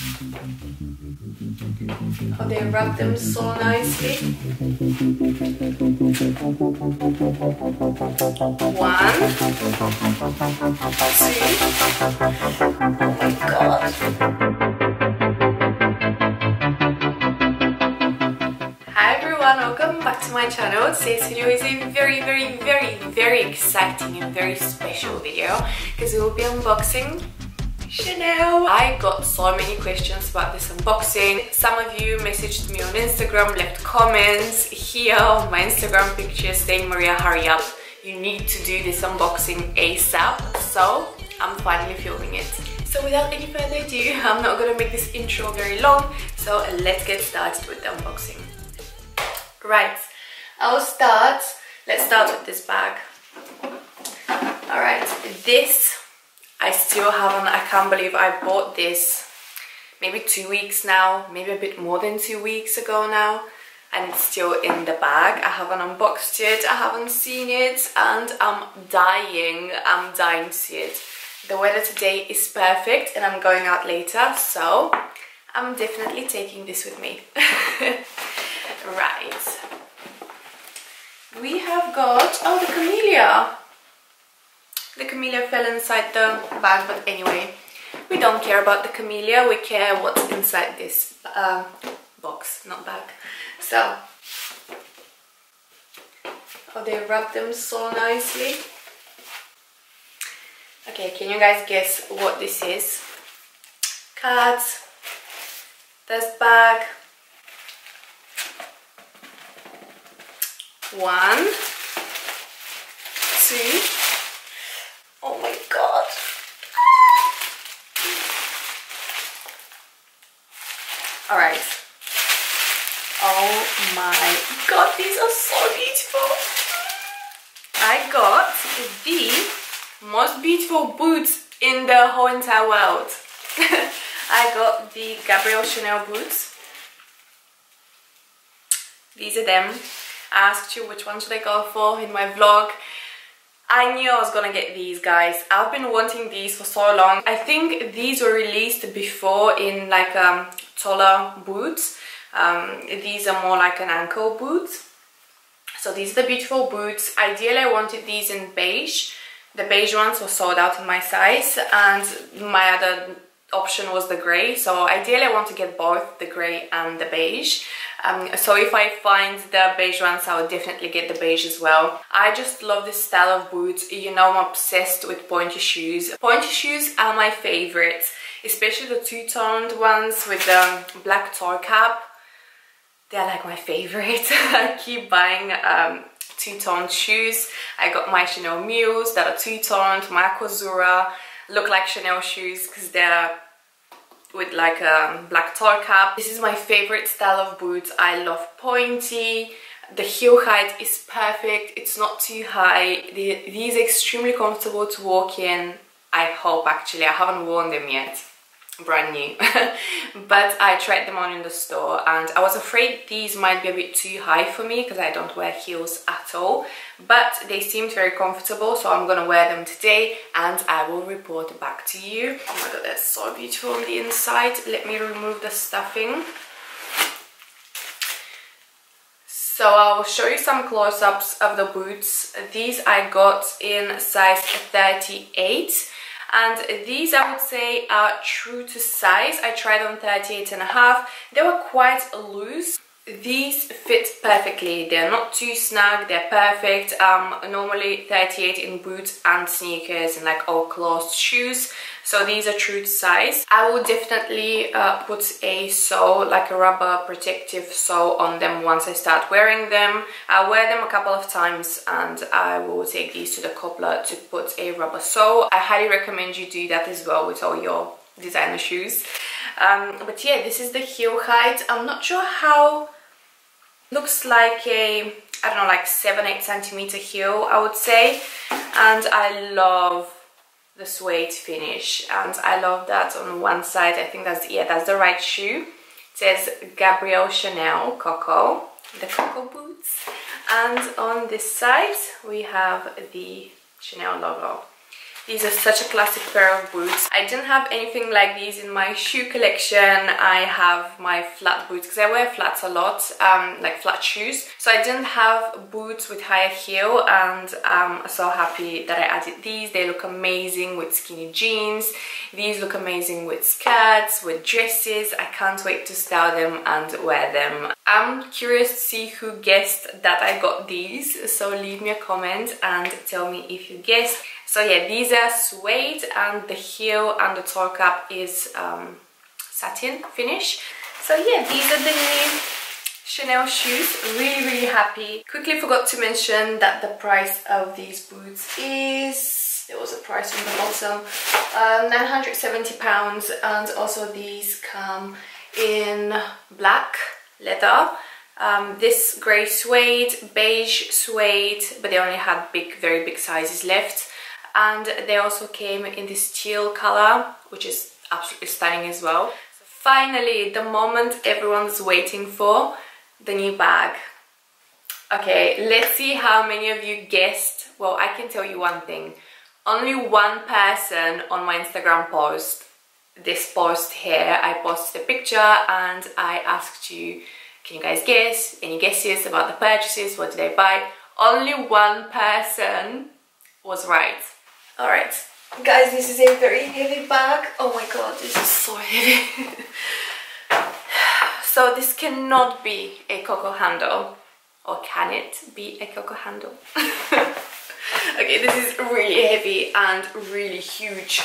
Oh, they wrap them so nicely. 1, 2. Oh my god. Hi everyone, welcome back to my channel. Today's video is a very exciting and very special video because we will be unboxing Chanel. I got so many questions about this unboxing. Some of you messaged me on Instagram, left comments here on my Instagram pictures saying, Maria, hurry up, you need to do this unboxing ASAP. So I'm finally filming it. So without any further ado, I'm not gonna make this intro very long, so let's get started with the unboxing. Right, let's start with this bag. Alright, this I still haven't, I can't believe I bought this maybe 2 weeks now, maybe a bit more than 2 weeks ago now, and it's still in the bag. I haven't unboxed it, I haven't seen it, and I'm dying to see it. The weather today is perfect and I'm going out later, so I'm definitely taking this with me. Right, we have got, oh, the camellia. The camellia fell inside the bag, but anyway, we don't care about the camellia, we care what's inside this box, not bag. So, oh, they wrap them so nicely. Okay, can you guys guess what this is? Cards, this bag. 1, 2. Oh my god. Alright. Oh my god, these are so beautiful. I got the most beautiful boots in the whole entire world. I got the Gabrielle Chanel boots. These are them. I asked you which one should I go for in my vlog. I knew I was gonna get these, guys. I've been wanting these for so long. I think these were released before in like taller boots. These are more like an ankle boot. So these are the beautiful boots. Ideally I wanted these in beige. The beige ones were sold out in my size, and my other option was the grey. So ideally I want to get both the grey and the beige. So if I find the beige ones, I will definitely get the beige as well. I just love this style of boots. You know, I'm obsessed with pointy shoes. Pointy shoes are my favorite, especially the two-toned ones with the black toe cap. They're like my favorite. I keep buying two-toned shoes. I got my Chanel Mules that are two-toned, my Aquazura look like Chanel shoes because they're with like a black toe cap. This is my favorite style of boots. I love pointy. The heel height is perfect. It's not too high. These are extremely comfortable to walk in. I hope, actually. I haven't worn them yet. Brand new. But I tried them on in the store and I was afraid these might be a bit too high for me because I don't wear heels at all, but they seemed very comfortable, so I'm gonna wear them today and I will report back to you. Oh my god, they're so beautiful on the inside. Let me remove the stuffing. So I'll show you some close-ups of the boots. These I got in size 38. And these, I would say, are true to size. I tried on 38.5. They were quite loose. These fit perfectly. They're not too snug. They're perfect. Normally 38 in boots and sneakers and like all closed shoes. So these are true to size. I will definitely put a sole, like a rubber protective sole on them once I start wearing them. I'll wear them a couple of times and I will take these to the cobbler to put a rubber sole. I highly recommend you do that as well with all your designer shoes. But yeah, this is the heel height. I'm not sure how. Looks like a, I don't know, like 7-8 centimeter heel, I would say. And I love the suede finish, and I love that on one side. I think that's, yeah, that's the right shoe. It says Gabrielle Chanel Coco, the Coco boots. And on this side we have the Chanel logo. These are such a classic pair of boots. I didn't have anything like these in my shoe collection. I have my flat boots because I wear flats a lot, like flat shoes. So I didn't have boots with higher heel, and I'm so happy that I added these. They look amazing with skinny jeans. These look amazing with skirts, with dresses. I can't wait to style them and wear them. I'm curious to see who guessed that I got these. So leave me a comment and tell me if you guessed. So yeah, these are suede, and the heel and the toe cap is satin finish. So yeah, these are the new Chanel shoes. Really happy. Quickly forgot to mention that the price of these boots is, there was a price on the bottom, £970, and also these come in black leather, this grey suede, beige suede, but they only had very big sizes left. And they also came in this teal color, which is absolutely stunning as well. Finally, the moment everyone's waiting for, the new bag. Okay, let's see how many of you guessed. Well, I can tell you one thing. Only one person on my Instagram post, this post here, I posted a picture and I asked you, can you guys guess? Any guesses about the purchases? What did I buy? Only one person was right. Alright, guys, this is a very heavy bag. Oh my god, this is so heavy. So this cannot be a Coco handle. Or can it be a Coco handle? Okay, this is really heavy and really huge.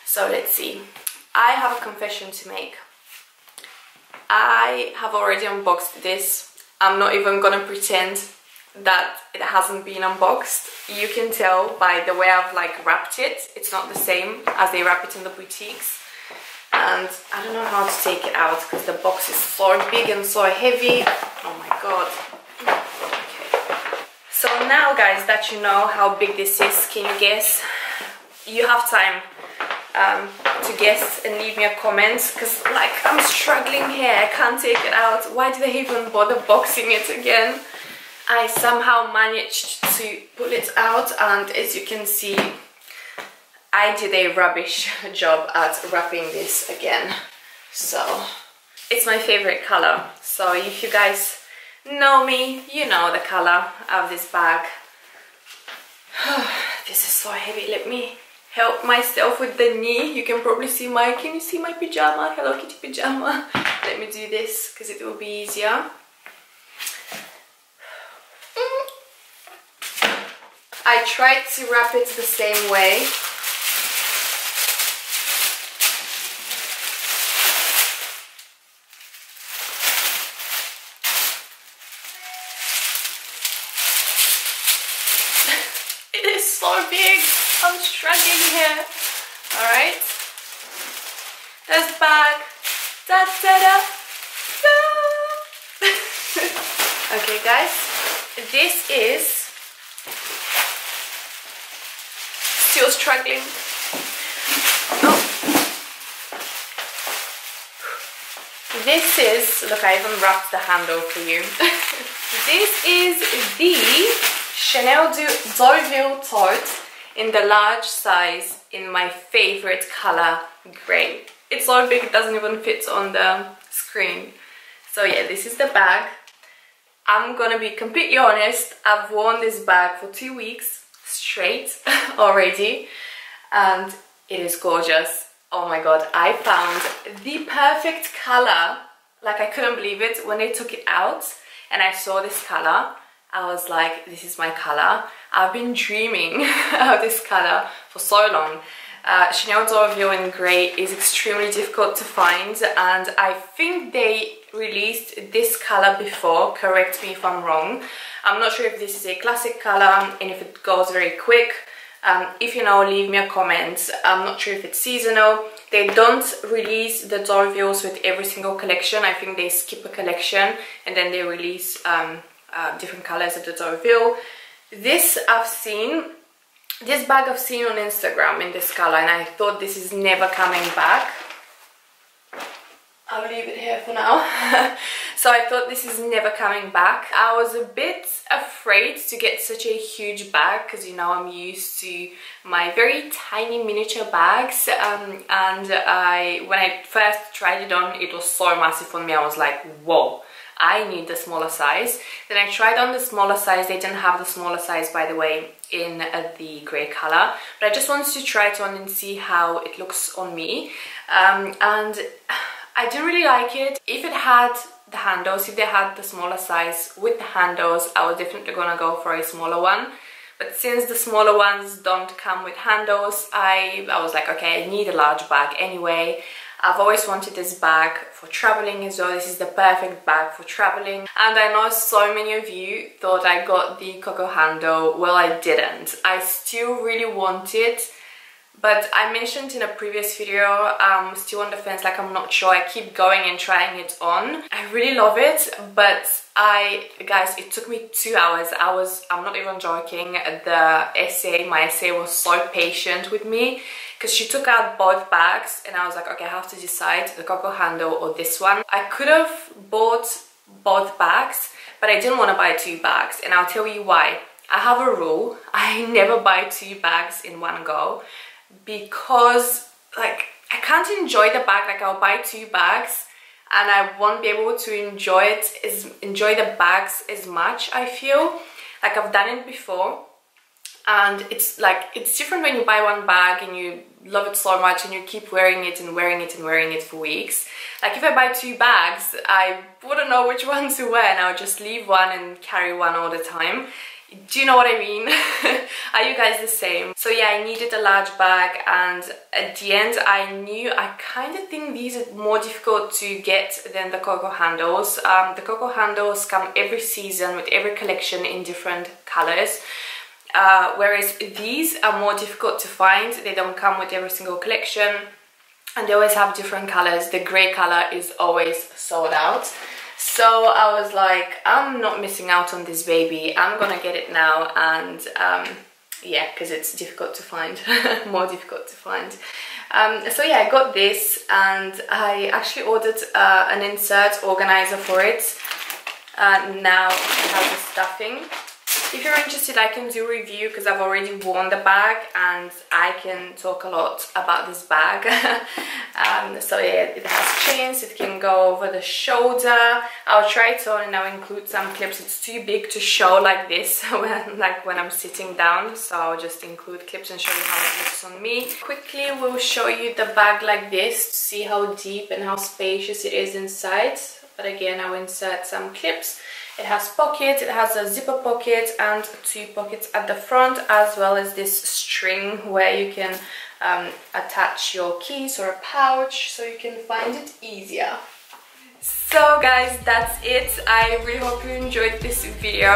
So let's see. I have a confession to make. I have already unboxed this. I'm not even gonna pretend that it hasn't been unboxed. You can tell by the way I've like wrapped it. It's not the same as they wrap it in the boutiques, and I don't know how to take it out because the box is so big and so heavy. Oh my god. Okay, so now guys that you know how big this is, can you guess? You have time to guess and leave me a comment, because like I'm struggling here. I can't take it out. Why did they even bother boxing it again? I somehow managed to pull it out, and as you can see, I did a rubbish job at wrapping this again. So it's my favorite color. So if you guys know me, you know the color of this bag. This is so heavy. Let me help myself with the knee. You can probably see my, can you see my pajama? Hello Kitty pajama. Let me do this because it will be easier. I tried to wrap it the same way. It is so big. I'm struggling here. Alright. There's the bag. Da da da. Da. Okay guys. This is still struggling. Oh. This is, look, I even wrapped the handle for you. This is the Chanel Deauville tote in the large size in my favorite color, grey. It's so big it doesn't even fit on the screen. So yeah, this is the bag. I'm gonna be completely honest, I've worn this bag for 2 weeks straight already, and it is gorgeous. Oh my god, I found the perfect color. Like, I couldn't believe it when they took it out and I saw this color. I was like, this is my color. I've been dreaming of this color for so long. Chanel Deauville in grey is extremely difficult to find, and I think they released this color before. Correct me if I'm wrong. I'm not sure if this is a classic color and if it goes very quick. If you know, leave me a comment. I'm not sure if it's seasonal. They don't release the Deauvilles with every single collection. I think they skip a collection and then they release different colors of the Deauville. This bag I've seen on Instagram in this color, and I thought this is never coming back. I'll leave it here for now. So I thought this is never coming back. I was a bit afraid to get such a huge bag because, you know, I'm used to my very tiny miniature bags, and when I first tried it on, it was so massive for me. I was like, whoa, I need the smaller size. Then I tried on the smaller size. They didn't have the smaller size, by the way, in the grey color, but I just wanted to try it on and see how it looks on me, and I didn't really like it. If it had the handles, if they had the smaller size with the handles, I was definitely gonna go for a smaller one. But since the smaller ones don't come with handles, I was like, okay, I need a large bag anyway. I've always wanted this bag for traveling as well. This is the perfect bag for traveling. And I know so many of you thought I got the Coco handle. Well, I didn't. I still really want it. But I mentioned in a previous video, I'm still on the fence, like I'm not sure. I keep going and trying it on. I really love it, but guys, it took me 2 hours. I'm not even joking. My essay was so patient with me because she took out both bags and I was like, okay, I have to decide the Coco handle or this one. I could have bought both bags, but I didn't want to buy 2 bags, and I'll tell you why. I have a rule. I never buy 2 bags in one go, because like I can't enjoy the bag. Like I'll buy 2 bags and I won't be able to enjoy the bags as much. I feel like I've done it before, and it's different when you buy 1 bag and you love it so much and you keep wearing it and wearing it and wearing it for weeks. Like if I buy 2 bags, I wouldn't know which one to wear, and I'll just leave one and carry one all the time. Do you know what I mean? Are you guys the same? So yeah, I needed a large bag, and at the end I kind of think these are more difficult to get than the Coco handles. The Coco handles come every season with every collection in different colors, whereas these are more difficult to find. They don't come with every single collection, and they always have different colors. The grey color is always sold out. So I was like, I'm not missing out on this baby. I'm gonna get it now, and yeah, because it's difficult to find, more difficult to find. So yeah, I got this, and I actually ordered an insert organizer for it. Now it has the stuffing. If you're interested, I can do a review because I've already worn the bag and I can talk a lot about this bag. So yeah, it has chains, it can go over the shoulder. I'll try it on and I'll include some clips. It's too big to show like this when I'm sitting down, so I'll just include clips and show you how it looks on me. Quickly, we'll show you the bag like this to see how deep and how spacious it is inside. But again, I'll insert some clips. It has pockets, it has a zipper pocket and 2 pockets at the front, as well as this string where you can attach your keys or a pouch so you can find it easier. So guys, that's it. I really hope you enjoyed this video.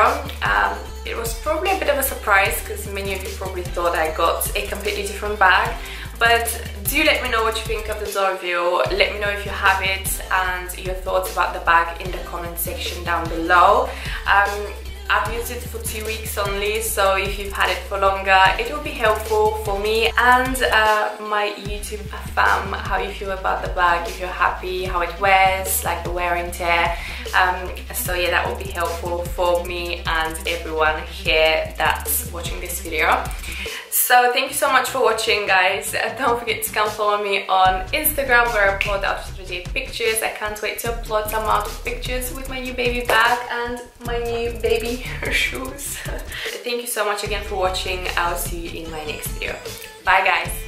It was probably a bit of a surprise because many of you probably thought I got a completely different bag. But do let me know what you think of the Zara review. Let me know if you have it and your thoughts about the bag in the comment section down below. I've used it for 2 weeks only, so if you've had it for longer, it will be helpful for me and my YouTube fam, how you feel about the bag, if you're happy, how it wears, like the wear and tear. So yeah, that will be helpful for me and everyone here that's watching this video. So thank you so much for watching, guys. Don't forget to come follow me on Instagram, where I upload out-of-date pictures. I can't wait to upload some out-of pictures with my new baby bag and my new baby shoes. Thank you so much again for watching. I'll see you in my next video. Bye guys.